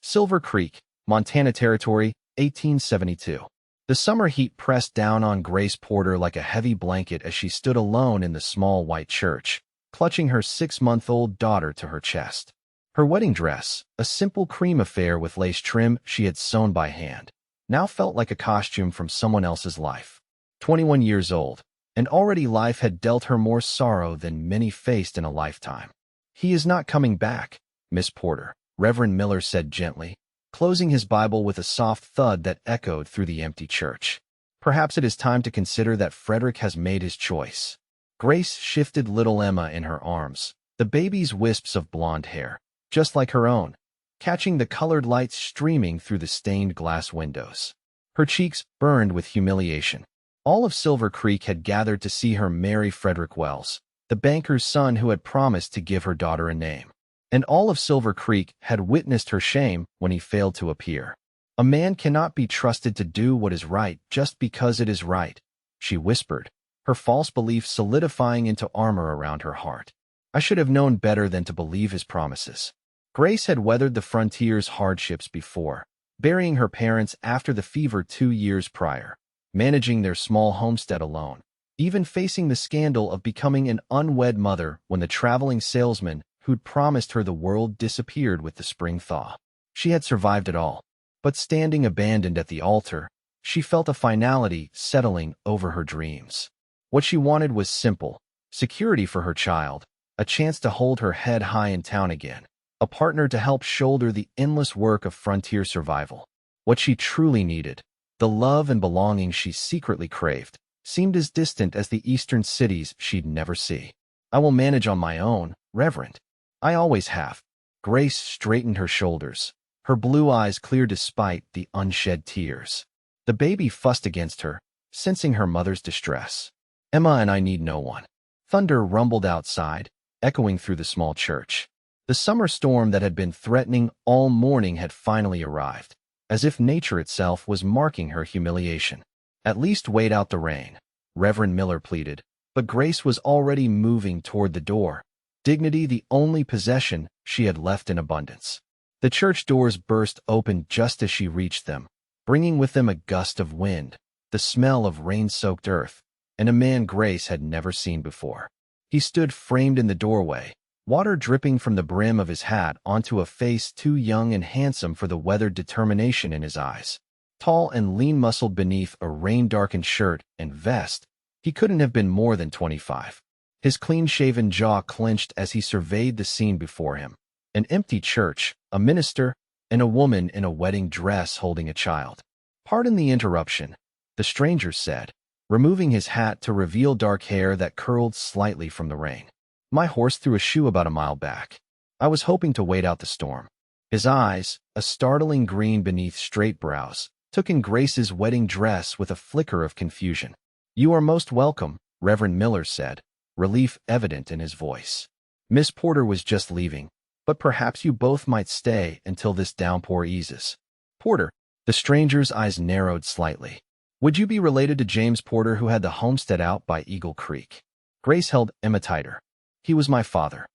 Silver Creek, Montana Territory, 1872. The summer heat pressed down on Grace Porter like a heavy blanket as she stood alone in the small white church, clutching her 6-month-old daughter to her chest. Her wedding dress, a simple cream affair with lace trim she had sewn by hand, now felt like a costume from someone else's life. 21 years old, and already life had dealt her more sorrow than many faced in a lifetime. "He is not coming back, Miss Porter," Reverend Miller said gently, closing his Bible with a soft thud that echoed through the empty church. "Perhaps it is time to consider that Frederick has made his choice." Grace shifted little Emma in her arms, the baby's wisps of blonde hair, just like her own, catching the colored lights streaming through the stained glass windows. Her cheeks burned with humiliation. All of Silver Creek had gathered to see her marry Frederick Wells, the banker's son who had promised to give her daughter a name. And all of Silver Creek had witnessed her shame when he failed to appear. "A man cannot be trusted to do what is right just because it is right," she whispered, her false belief solidifying into armor around her heart. "I should have known better than to believe his promises." Grace had weathered the frontier's hardships before, burying her parents after the fever 2 years prior, managing their small homestead alone, even facing the scandal of becoming an unwed mother when the traveling salesman who'd promised her the world disappeared with the spring thaw. She had survived it all, but standing abandoned at the altar, she felt a finality settling over her dreams. What she wanted was simple: security for her child, a chance to hold her head high in town again, a partner to help shoulder the endless work of frontier survival. What she truly needed, the love and belonging she secretly craved, seemed as distant as the eastern cities she'd never see. "I will manage on my own, Reverend. I always have." Grace straightened her shoulders, her blue eyes clear despite the unshed tears. The baby fussed against her, sensing her mother's distress. "Emma and I need no one." Thunder rumbled outside, echoing through the small church. The summer storm that had been threatening all morning had finally arrived, as if nature itself was marking her humiliation. "At least wait out the rain," Reverend Miller pleaded, but Grace was already moving toward the door, dignity the only possession she had left in abundance. The church doors burst open just as she reached them, bringing with them a gust of wind, the smell of rain-soaked earth, and a man Grace had never seen before. He stood framed in the doorway, water dripping from the brim of his hat onto a face too young and handsome for the weathered determination in his eyes. Tall and lean-muscled beneath a rain-darkened shirt and vest, he couldn't have been more than 25. His clean-shaven jaw clenched as he surveyed the scene before him. An empty church, a minister, and a woman in a wedding dress holding a child. "Pardon the interruption," the stranger said, removing his hat to reveal dark hair that curled slightly from the rain. "My horse threw a shoe about a mile back. I was hoping to wait out the storm." His eyes, a startling green beneath straight brows, took in Grace's wedding dress with a flicker of confusion. "You are most welcome," Reverend Miller said, relief evident in his voice. "Miss Porter was just leaving, but perhaps you both might stay until this downpour eases." "Porter?" The stranger's eyes narrowed slightly. "Would you be related to James Porter who had the homestead out by Eagle Creek?" Grace held Emma tighter. "He was my father."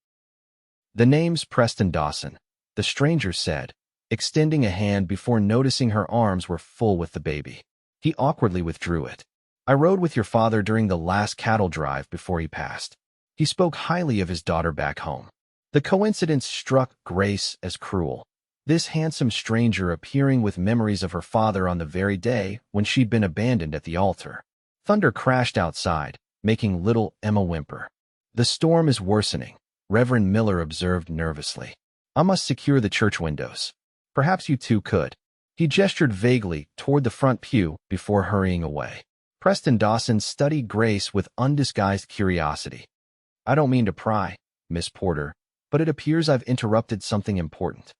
"The name's Preston Dawson," the stranger said, extending a hand before noticing her arms were full with the baby. He awkwardly withdrew it. "I rode with your father during the last cattle drive before he passed." He spoke highly of his daughter back home. The coincidence struck Grace as cruel. This handsome stranger appearing with memories of her father on the very day when she'd been abandoned at the altar. Thunder crashed outside, making little Emma whimper. "The storm is worsening," Reverend Miller observed nervously. "I must secure the church windows. Perhaps you two could." He gestured vaguely toward the front pew before hurrying away. Preston Dawson studied Grace with undisguised curiosity. "I don't mean to pry, Miss Porter, but it appears I've interrupted something important."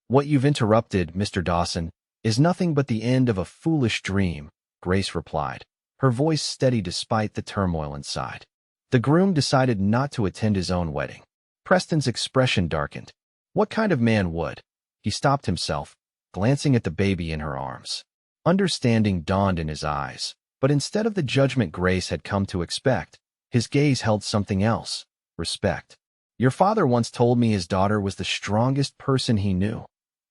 "What you've interrupted, Mr. Dawson, is nothing but the end of a foolish dream," Grace replied, her voice steady despite the turmoil inside. The groom decided not to attend his own wedding. Preston's expression darkened. What kind of man would? He stopped himself, glancing at the baby in her arms. Understanding dawned in his eyes, but instead of the judgment Grace had come to expect, his gaze held something else: respect. "Your father once told me his daughter was the strongest person he knew."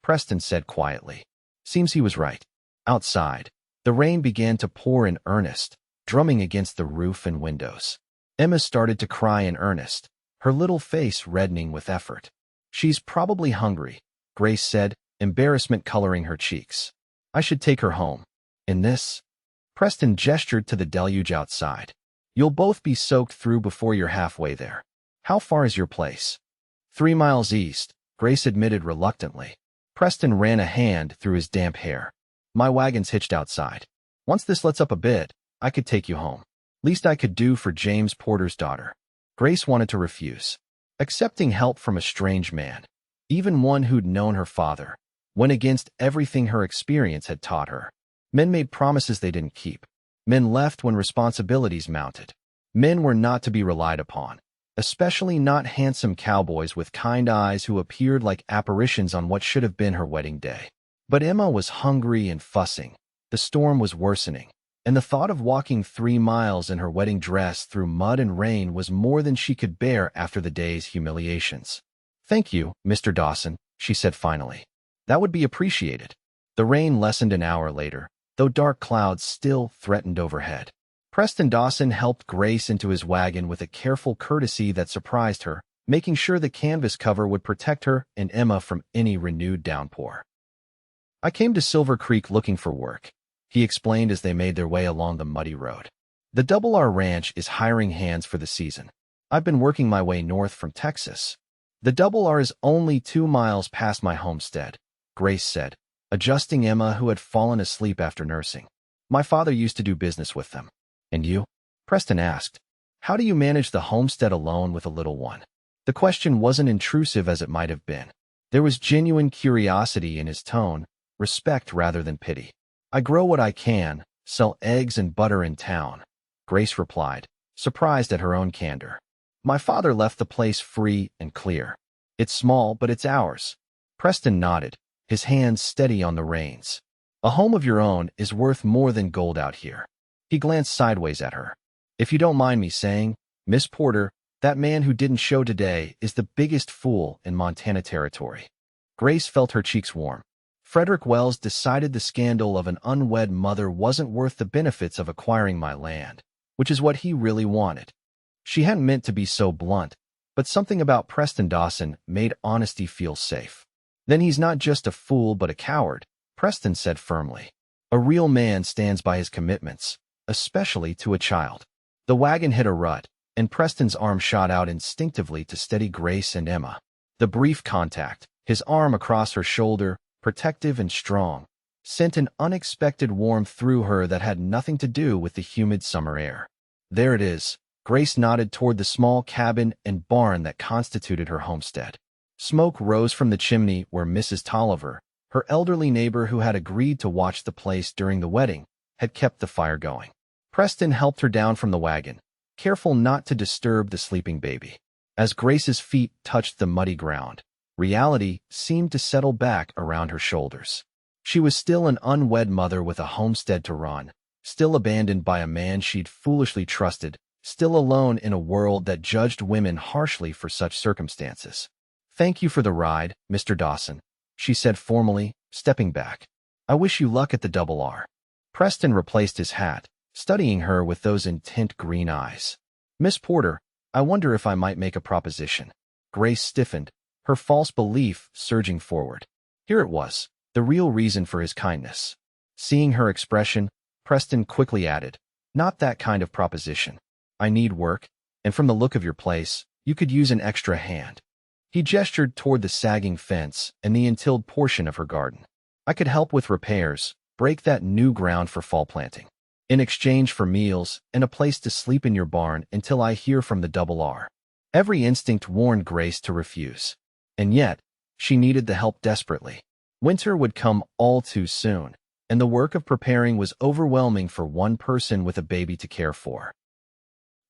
Preston said quietly. Seems he was right. Outside, the rain began to pour in earnest, drumming against the roof and windows. Emma started to cry in earnest, her little face reddening with effort. She's probably hungry, Grace said, embarrassment coloring her cheeks. I should take her home. In this? Preston gestured to the deluge outside. You'll both be soaked through before you're halfway there. How far is your place? 3 miles east, Grace admitted reluctantly. Preston ran a hand through his damp hair. My wagon's hitched outside. Once this lets up a bit, I could take you home. Least I could do for James Porter's daughter. Grace wanted to refuse. Accepting help from a strange man, even one who'd known her father, went against everything her experience had taught her. Men made promises they didn't keep. Men left when responsibilities mounted. Men were not to be relied upon, especially not handsome cowboys with kind eyes who appeared like apparitions on what should have been her wedding day. But Emma was hungry and fussing. The storm was worsening, and the thought of walking 3 miles in her wedding dress through mud and rain was more than she could bear after the day's humiliations. Thank you, Mr. Dawson, she said finally. That would be appreciated. The rain lessened an hour later, though dark clouds still threatened overhead. Preston Dawson helped Grace into his wagon with a careful courtesy that surprised her, making sure the canvas cover would protect her and Emma from any renewed downpour. I came to Silver Creek looking for work, he explained as they made their way along the muddy road. The Double R Ranch is hiring hands for the season. I've been working my way north from Texas. The Double R is only 2 miles past my homestead, Grace said, adjusting Emma, who had fallen asleep after nursing. My father used to do business with them. And you? Preston asked. How do you manage the homestead alone with a little one? The question wasn't intrusive as it might have been. There was genuine curiosity in his tone, respect rather than pity. I grow what I can, sell eggs and butter in town, Grace replied, surprised at her own candor. My father left the place free and clear. It's small, but it's ours. Preston nodded, his hands steady on the reins. A home of your own is worth more than gold out here. He glanced sideways at her. If you don't mind me saying, Miss Porter, that man who didn't show today is the biggest fool in Montana territory. Grace felt her cheeks warm. Frederick Wells decided the scandal of an unwed mother wasn't worth the benefits of acquiring my land, which is what he really wanted. She hadn't meant to be so blunt, but something about Preston Dawson made honesty feel safe. Then he's not just a fool but a coward, Preston said firmly. A real man stands by his commitments, especially to a child. The wagon hit a rut, and Preston's arm shot out instinctively to steady Grace and Emma. The brief contact, his arm across her shoulder, protective and strong, sent an unexpected warmth through her that had nothing to do with the humid summer air. There it is, Grace nodded toward the small cabin and barn that constituted her homestead. Smoke rose from the chimney where Mrs. Tolliver, her elderly neighbor who had agreed to watch the place during the wedding, had kept the fire going. Preston helped her down from the wagon, careful not to disturb the sleeping baby. As Grace's feet touched the muddy ground, reality seemed to settle back around her shoulders. She was still an unwed mother with a homestead to run, still abandoned by a man she'd foolishly trusted, still alone in a world that judged women harshly for such circumstances. Thank you for the ride, Mr. Dawson, she said formally, stepping back. I wish you luck at the Double R. Preston replaced his hat, studying her with those intent green eyes. Miss Porter, I wonder if I might make a proposition. Grace stiffened, her false belief surging forward. Here it was, the real reason for his kindness. Seeing her expression, Preston quickly added, not that kind of proposition. I need work, and from the look of your place, you could use an extra hand. He gestured toward the sagging fence and the untilled portion of her garden. I could help with repairs, break that new ground for fall planting. In exchange for meals and a place to sleep in your barn until I hear from the Double R. Every instinct warned Grace to refuse. And yet, she needed the help desperately. Winter would come all too soon, and the work of preparing was overwhelming for one person with a baby to care for.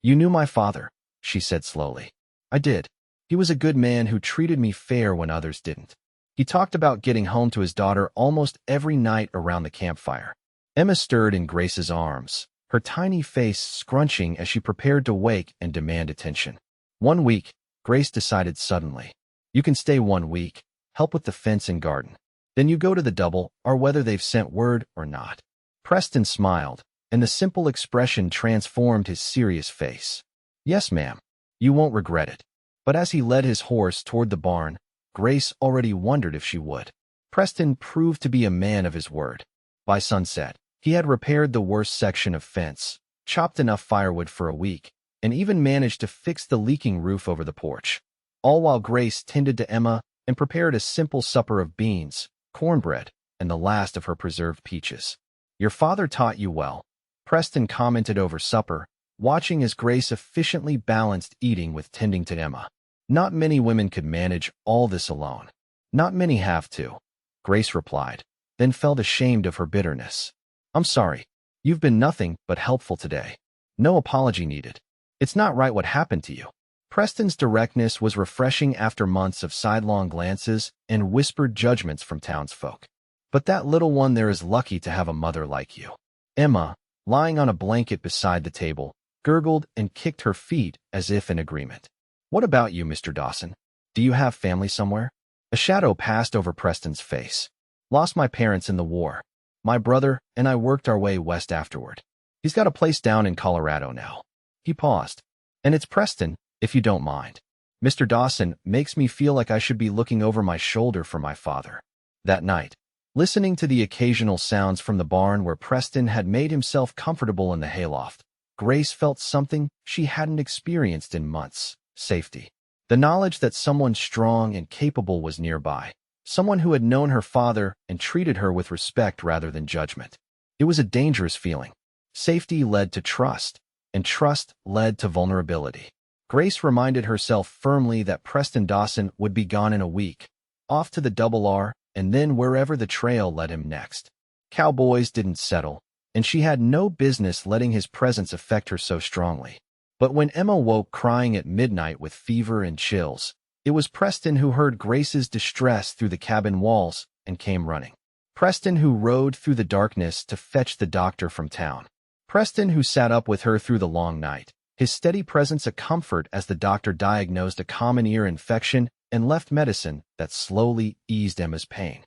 You knew my father, she said slowly. I did. He was a good man who treated me fair when others didn't. He talked about getting home to his daughter almost every night around the campfire. Emma stirred in Grace's arms, her tiny face scrunching as she prepared to wake and demand attention. 1 week, Grace decided suddenly. You can stay 1 week, help with the fence and garden. Then you go to the double, or whether they've sent word or not. Preston smiled, and the simple expression transformed his serious face. Yes, ma'am. You won't regret it. But as he led his horse toward the barn, Grace already wondered if she would. Preston proved to be a man of his word. By sunset, he had repaired the worst section of fence, chopped enough firewood for a week, and even managed to fix the leaking roof over the porch. All while Grace tended to Emma and prepared a simple supper of beans, cornbread, and the last of her preserved peaches. Your father taught you well, Preston commented over supper, watching as Grace efficiently balanced eating with tending to Emma. Not many women could manage all this alone. Not many have to, Grace replied, then felt ashamed of her bitterness. I'm sorry. You've been nothing but helpful today. No apology needed. It's not right what happened to you. Preston's directness was refreshing after months of sidelong glances and whispered judgments from townsfolk. But that little one there is lucky to have a mother like you. Emma, lying on a blanket beside the table, gurgled and kicked her feet as if in agreement. What about you, Mr. Dawson? Do you have family somewhere? A shadow passed over Preston's face. Lost my parents in the war. My brother and I worked our way west afterward. He's got a place down in Colorado now. He paused. And it's Preston, if you don't mind. Mr. Dawson makes me feel like I should be looking over my shoulder for my father. That night, listening to the occasional sounds from the barn where Preston had made himself comfortable in the hayloft, Grace felt something she hadn't experienced in months: safety. The knowledge that someone strong and capable was nearby, someone who had known her father and treated her with respect rather than judgment. It was a dangerous feeling. Safety led to trust, and trust led to vulnerability. Grace reminded herself firmly that Preston Dawson would be gone in a week, off to the Double R, and then wherever the trail led him next. Cowboys didn't settle, and she had no business letting his presence affect her so strongly. But when Emma woke crying at midnight with fever and chills, it was Preston who heard Grace's distress through the cabin walls and came running. Preston who rode through the darkness to fetch the doctor from town. Preston who sat up with her through the long night, his steady presence a comfort as the doctor diagnosed a common ear infection and left medicine that slowly eased Emma's pain.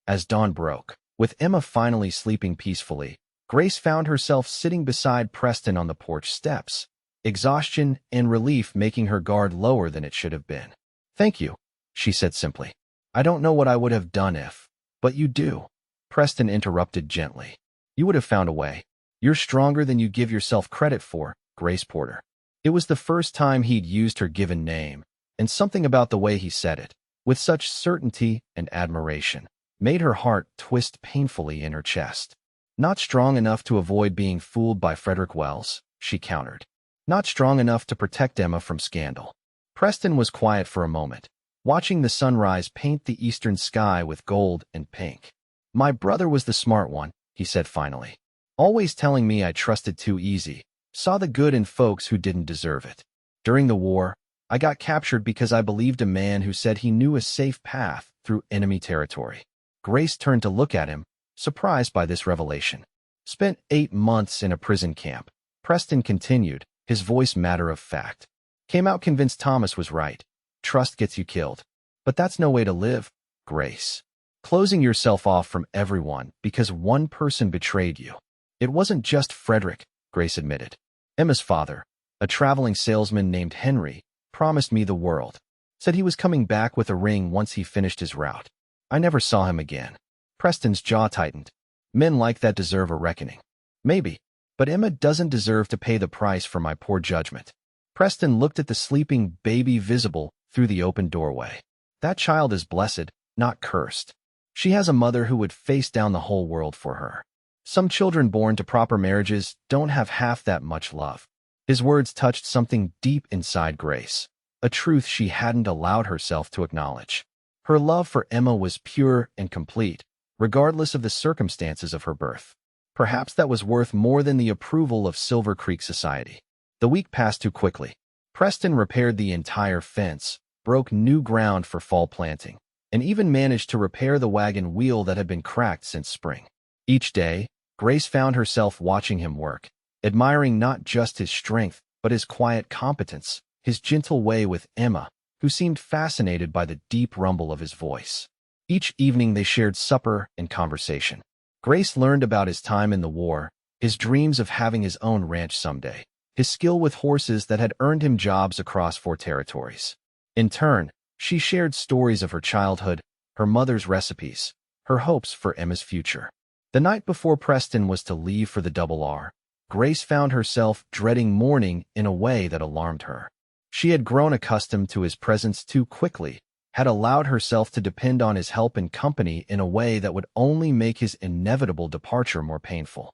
As dawn broke, with Emma finally sleeping peacefully, Grace found herself sitting beside Preston on the porch steps, exhaustion and relief making her guard lower than it should have been. Thank you, she said simply. I don't know what I would have done if, but you do. Preston interrupted gently. You would have found a way. You're stronger than you give yourself credit for, Grace Porter. It was the first time he'd used her given name, and something about the way he said it, with such certainty and admiration, made her heart twist painfully in her chest. Not strong enough to avoid being fooled by Frederick Wells, she countered. Not strong enough to protect Emma from scandal. Preston was quiet for a moment, watching the sunrise paint the eastern sky with gold and pink. My brother was the smart one, he said finally. Always telling me I trusted too easy, saw the good in folks who didn't deserve it. During the war, I got captured because I believed a man who said he knew a safe path through enemy territory. Grace turned to look at him, surprised by this revelation. Spent 8 months in a prison camp, Preston continued, his voice matter of fact. Came out convinced Thomas was right. Trust gets you killed. But that's no way to live, Grace. Closing yourself off from everyone because one person betrayed you. It wasn't just Frederick, Grace admitted. Emma's father, a traveling salesman named Henry, promised me the world. Said he was coming back with a ring once he finished his route. I never saw him again. Preston's jaw tightened. Men like that deserve a reckoning. Maybe, but Emma doesn't deserve to pay the price for my poor judgment. Preston looked at the sleeping baby visible through the open doorway. That child is blessed, not cursed. She has a mother who would face down the whole world for her. Some children born to proper marriages don't have half that much love. His words touched something deep inside Grace, a truth she hadn't allowed herself to acknowledge. Her love for Emma was pure and complete, regardless of the circumstances of her birth. Perhaps that was worth more than the approval of Silver Creek society. The week passed too quickly. Preston repaired the entire fence, broke new ground for fall planting, and even managed to repair the wagon wheel that had been cracked since spring. Each day, Grace found herself watching him work, admiring not just his strength, but his quiet competence, his gentle way with Emma, who seemed fascinated by the deep rumble of his voice. Each evening they shared supper and conversation. Grace learned about his time in the war, his dreams of having his own ranch someday, his skill with horses that had earned him jobs across 4 territories. In turn, she shared stories of her childhood, her mother's recipes, her hopes for Emma's future. The night before Preston was to leave for the Double R, Grace found herself dreading morning in a way that alarmed her. She had grown accustomed to his presence too quickly, had allowed herself to depend on his help and company in a way that would only make his inevitable departure more painful.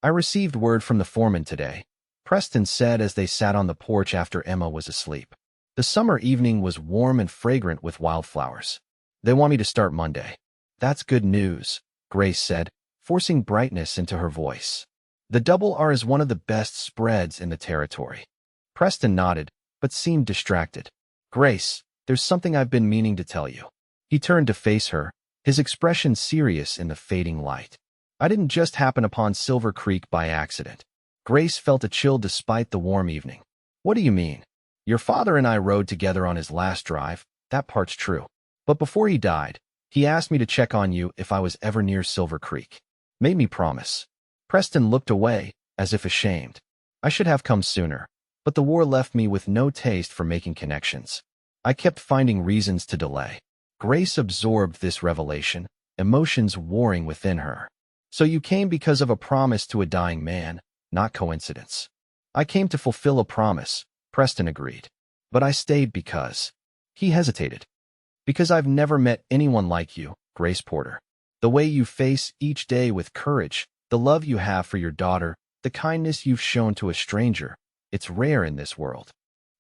"I received word from the foreman today," Preston said as they sat on the porch after Emma was asleep. The summer evening was warm and fragrant with wildflowers. "They want me to start Monday." "That's good news," Grace said, forcing brightness into her voice. "The Double R is one of the best spreads in the territory." Preston nodded, but seemed distracted. "Grace, there's something I've been meaning to tell you." He turned to face her, his expression serious in the fading light. "I didn't just happen upon Silver Creek by accident." Grace felt a chill despite the warm evening. "What do you mean?" "Your father and I rode together on his last drive, that part's true. But before he died, he asked me to check on you if I was ever near Silver Creek. Made me promise." Preston looked away, as if ashamed. "I should have come sooner, but the war left me with no taste for making connections. I kept finding reasons to delay." Grace absorbed this revelation, emotions warring within her. "So you came because of a promise to a dying man, not coincidence." "I came to fulfill a promise," Preston agreed. "But I stayed because—" He hesitated. "Because I've never met anyone like you, Grace Porter. The way you face each day with courage, the love you have for your daughter, the kindness you've shown to a stranger, it's rare in this world."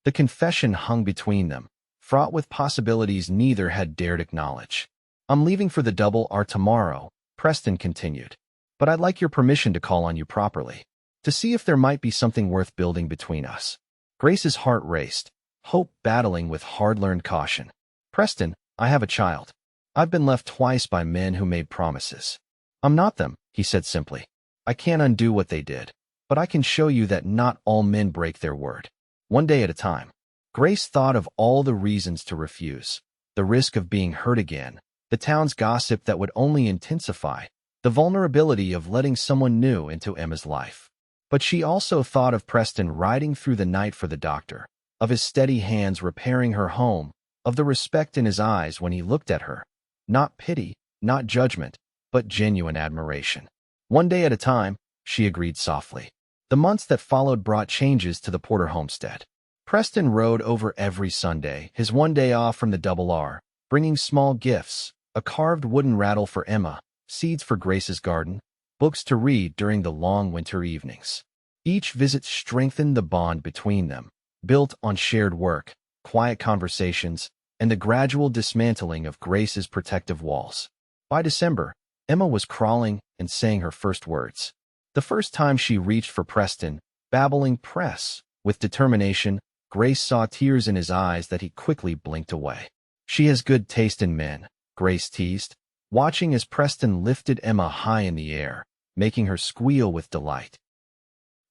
The confession hung between them, fraught with possibilities neither had dared acknowledge. "I'm leaving for the Double R tomorrow," Preston continued. "But I'd like your permission to call on you properly, to see if there might be something worth building between us." Grace's heart raced, hope battling with hard-learned caution. "Preston, I have a child. I've been left twice by men who made promises. I'm not them," he said simply. "I can't undo what they did, but I can show you that not all men break their word. One day at a time." Grace thought of all the reasons to refuse: the risk of being hurt again, the town's gossip that would only intensify, the vulnerability of letting someone new into Emma's life. But she also thought of Preston riding through the night for the doctor, of his steady hands repairing her home, of the respect in his eyes when he looked at her. Not pity, not judgment, but genuine admiration. "One day at a time," she agreed softly. The months that followed brought changes to the Porter homestead. Preston rode over every Sunday, his one day off from the Double R, bringing small gifts, a carved wooden rattle for Emma, seeds for Grace's garden, books to read during the long winter evenings. Each visit strengthened the bond between them, built on shared work, quiet conversations, and the gradual dismantling of Grace's protective walls. By December, Emma was crawling and saying her first words. The first time she reached for Preston, babbling "Press" with determination, Grace saw tears in his eyes that he quickly blinked away. "She has good taste in men," Grace teased, watching as Preston lifted Emma high in the air, making her squeal with delight.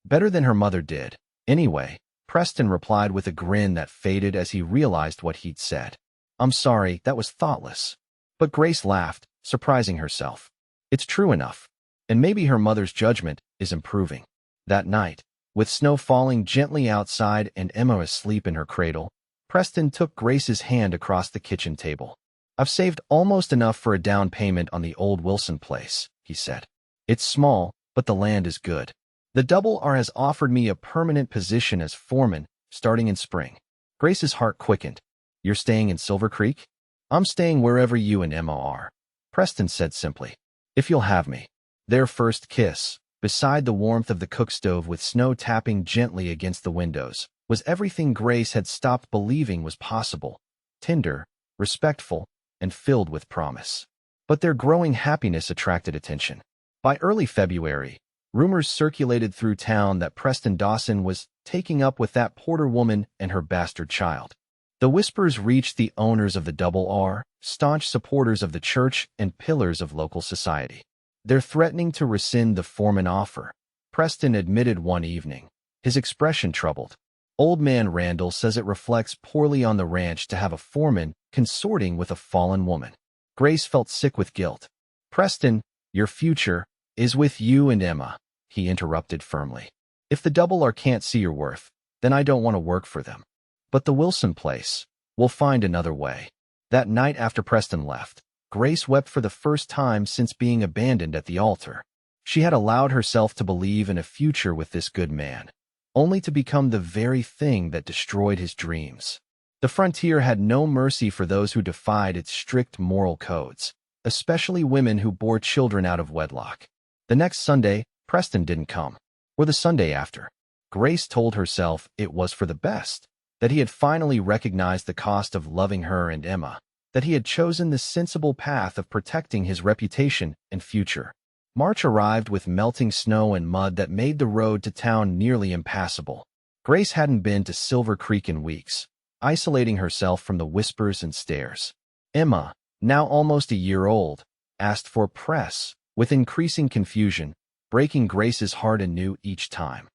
"Better than her mother did, anyway," Preston replied with a grin that faded as he realized what he'd said. "I'm sorry, that was thoughtless." But Grace laughed, surprising herself. "It's true enough. And maybe her mother's judgment is improving." That night, with snow falling gently outside and Emma asleep in her cradle, Preston took Grace's hand across the kitchen table. "I've saved almost enough for a down payment on the old Wilson place," he said. "It's small, but the land is good. The Double R has offered me a permanent position as foreman starting in spring." Grace's heart quickened. "You're staying in Silver Creek?" "I'm staying wherever you and Emma are," Preston said simply. "If you'll have me." Their first kiss, beside the warmth of the cook stove with snow tapping gently against the windows, was everything Grace had stopped believing was possible: tender, respectful, and filled with promise. But their growing happiness attracted attention. By early February, rumors circulated through town that Preston Dawson was taking up with that Porter woman and her bastard child. The whispers reached the owners of the Double R, staunch supporters of the church and pillars of local society. "They're threatening to rescind the foreman offer," Preston admitted one evening, his expression troubled. "Old man Randall says it reflects poorly on the ranch to have a foreman consorting with a fallen woman." Grace felt sick with guilt. Preston, your future is with you and Emma, he interrupted firmly. If the double R can't see your worth, then I don't want to work for them. But the Wilson place, we'll find another way. That night after Preston left, Grace wept for the first time since being abandoned at the altar. She had allowed herself to believe in a future with this good man, only to become the very thing that destroyed his dreams. The frontier had no mercy for those who defied its strict moral codes, especially women who bore children out of wedlock. The next Sunday, Preston didn't come, or the Sunday after. Grace told herself it was for the best, that he had finally recognized the cost of loving her and Emma, that he had chosen the sensible path of protecting his reputation and future. March arrived with melting snow and mud that made the road to town nearly impassable. Grace hadn't been to Silver Creek in weeks, isolating herself from the whispers and stares. Emma, now almost a year old, asked for press, with increasing confusion, breaking Grace's heart anew each time.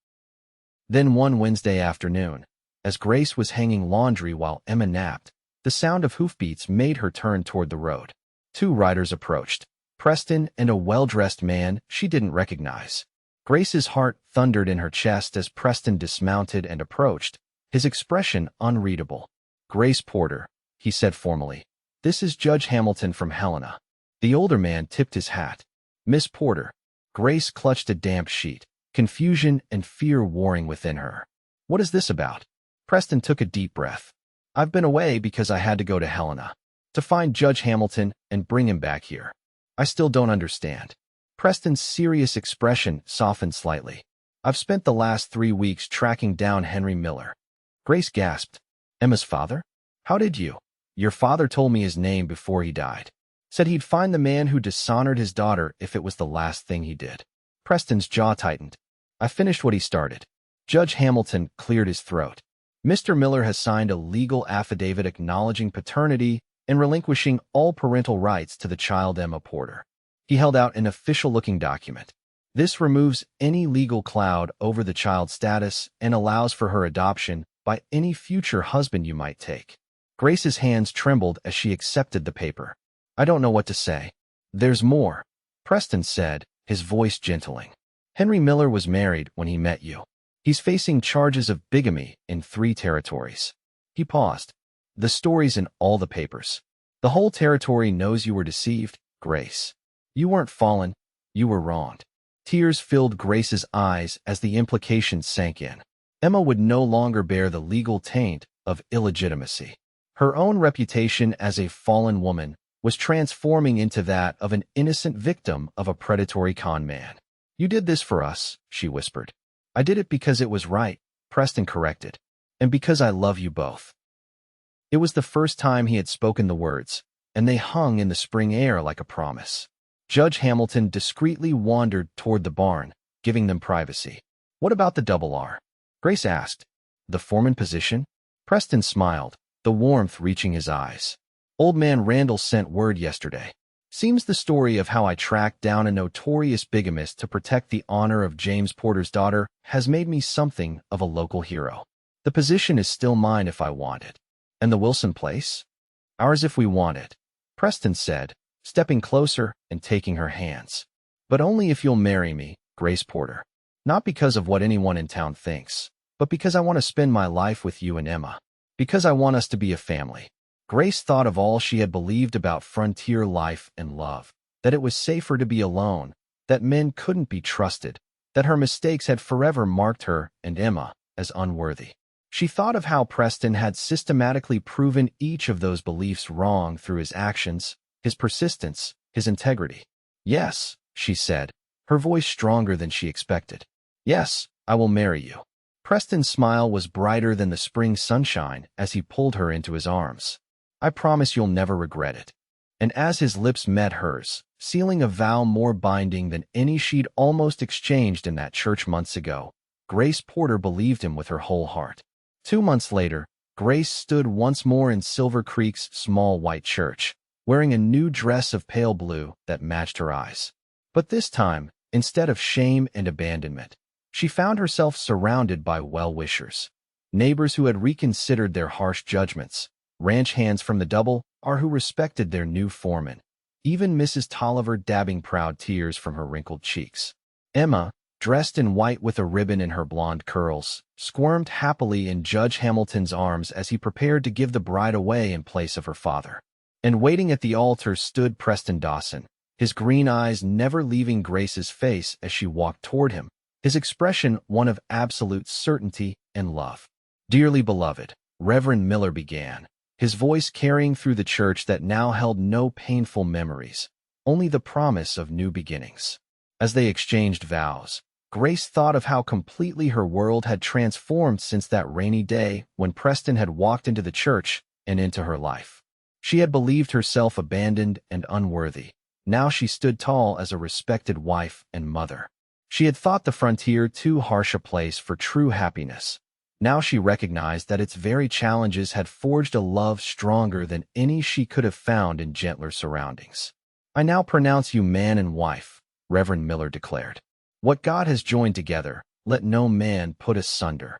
Then one Wednesday afternoon, as Grace was hanging laundry while Emma napped, the sound of hoofbeats made her turn toward the road. Two riders approached, Preston and a well-dressed man she didn't recognize. Grace's heart thundered in her chest as Preston dismounted and approached, his expression unreadable. "Grace Porter," he said formally. "This is Judge Hamilton from Helena." The older man tipped his hat. "Miss Porter." Grace clutched a damp sheet, confusion and fear warring within her. "What is this about?" Preston took a deep breath. "I've been away because I had to go to Helena, to find Judge Hamilton and bring him back here. I still don't understand." Preston's serious expression softened slightly. "I've spent the last 3 weeks tracking down Henry Miller." Grace gasped. "Emma's father? How did you?" "Your father told me his name before he died. Said he'd find the man who dishonored his daughter if it was the last thing he did." Preston's jaw tightened. "I finished what he started." Judge Hamilton cleared his throat. "Mr. Miller has signed a legal affidavit acknowledging paternity and relinquishing all parental rights to the child Emma Porter." He held out an official-looking document. "This removes any legal cloud over the child's status and allows for her adoption by any future husband you might take." Grace's hands trembled as she accepted the paper. "I don't know what to say." "There's more," Preston said, his voice gentling. "Henry Miller was married when he met you. He's facing charges of bigamy in 3 territories. He paused. "The story's in all the papers. The whole territory knows you were deceived, Grace. You weren't fallen, you were wronged." Tears filled Grace's eyes as the implications sank in. Emma would no longer bear the legal taint of illegitimacy. Her own reputation as a fallen woman was transforming into that of an innocent victim of a predatory con man. "You did this for us," she whispered. "I did it because it was right," Preston corrected, "and because I love you both." It was the first time he had spoken the words, and they hung in the spring air like a promise. Judge Hamilton discreetly wandered toward the barn, giving them privacy. "What about the double R?" Grace asked. "The foreman position?" Preston smiled, the warmth reaching his eyes. "Old man Randall sent word yesterday. Seems the story of how I tracked down a notorious bigamist to protect the honor of James Porter's daughter has made me something of a local hero. The position is still mine if I want it. And the Wilson place?" "Ours if we want it," Preston said, stepping closer and taking her hands. "But only if you'll marry me, Grace Porter. Not because of what anyone in town thinks, but because I want to spend my life with you and Emma. Because I want us to be a family." Grace thought of all she had believed about frontier life and love, that it was safer to be alone, that men couldn't be trusted, that her mistakes had forever marked her and Emma as unworthy. She thought of how Preston had systematically proven each of those beliefs wrong through his actions, his persistence, his integrity. "Yes," she said, her voice stronger than she expected. "Yes, I will marry you." Preston's smile was brighter than the spring sunshine as he pulled her into his arms. "I promise you'll never regret it." And as his lips met hers, sealing a vow more binding than any she'd almost exchanged in that church months ago, Grace Porter believed him with her whole heart. 2 months later, Grace stood once more in Silver Creek's small white church, wearing a new dress of pale blue that matched her eyes. But this time, instead of shame and abandonment, she found herself surrounded by well-wishers, neighbors who had reconsidered their harsh judgments, ranch hands from the double R who respected their new foreman, even Mrs. Tolliver dabbing proud tears from her wrinkled cheeks. Emma, dressed in white with a ribbon in her blonde curls, squirmed happily in Judge Hamilton's arms as he prepared to give the bride away in place of her father. And waiting at the altar stood Preston Dawson, his green eyes never leaving Grace's face as she walked toward him, his expression one of absolute certainty and love. "Dearly beloved," Reverend Miller began, his voice carrying through the church that now held no painful memories, only the promise of new beginnings. As they exchanged vows, Grace thought of how completely her world had transformed since that rainy day when Preston had walked into the church and into her life. She had believed herself abandoned and unworthy. Now she stood tall as a respected wife and mother. She had thought the frontier too harsh a place for true happiness. Now she recognized that its very challenges had forged a love stronger than any she could have found in gentler surroundings. "I now pronounce you man and wife," Reverend Miller declared. "What God has joined together, let no man put asunder."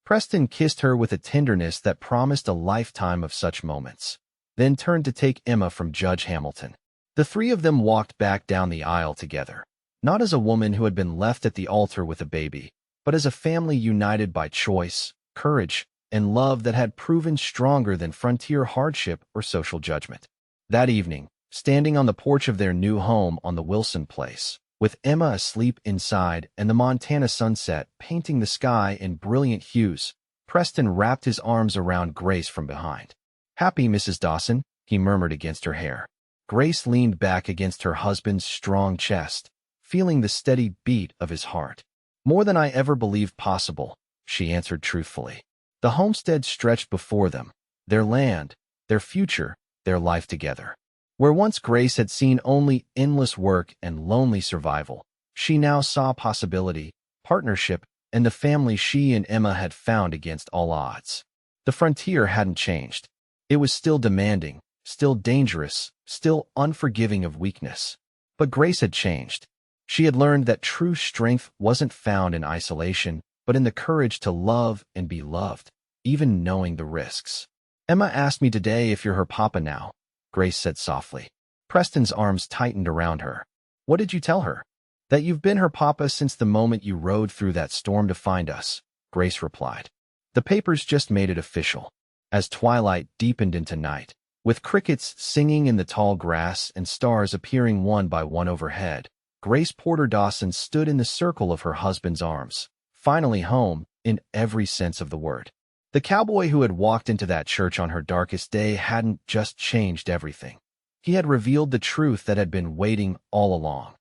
Preston kissed her with a tenderness that promised a lifetime of such moments, then turned to take Emma from Judge Hamilton. The three of them walked back down the aisle together, not as a woman who had been left at the altar with a baby, but as a family united by choice, courage, and love that had proven stronger than frontier hardship or social judgment. That evening, standing on the porch of their new home on the Wilson place, with Emma asleep inside and the Montana sunset painting the sky in brilliant hues, Preston wrapped his arms around Grace from behind. "Happy, Mrs. Dawson," he murmured against her hair. Grace leaned back against her husband's strong chest, feeling the steady beat of his heart. "More than I ever believed possible," she answered truthfully. The homestead stretched before them, their land, their future, their life together. Where once Grace had seen only endless work and lonely survival, she now saw possibility, partnership, and the family she and Emma had found against all odds. The frontier hadn't changed. It was still demanding, still dangerous, still unforgiving of weakness. But Grace had changed. She had learned that true strength wasn't found in isolation, but in the courage to love and be loved, even knowing the risks. "Emma asked me today if you're her papa now," Grace said softly. Preston's arms tightened around her. "What did you tell her?" "That you've been her papa since the moment you rode through that storm to find us," Grace replied. "The papers just made it official." As twilight deepened into night, with crickets singing in the tall grass and stars appearing one by one overhead, Grace Porter Dawson stood in the circle of her husband's arms, finally home in every sense of the word. The cowboy who had walked into that church on her darkest day hadn't just changed everything. He had revealed the truth that had been waiting all along.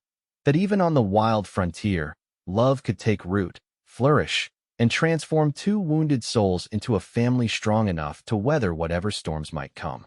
That even on the wild frontier, love could take root, flourish, and transform two wounded souls into a family strong enough to weather whatever storms might come.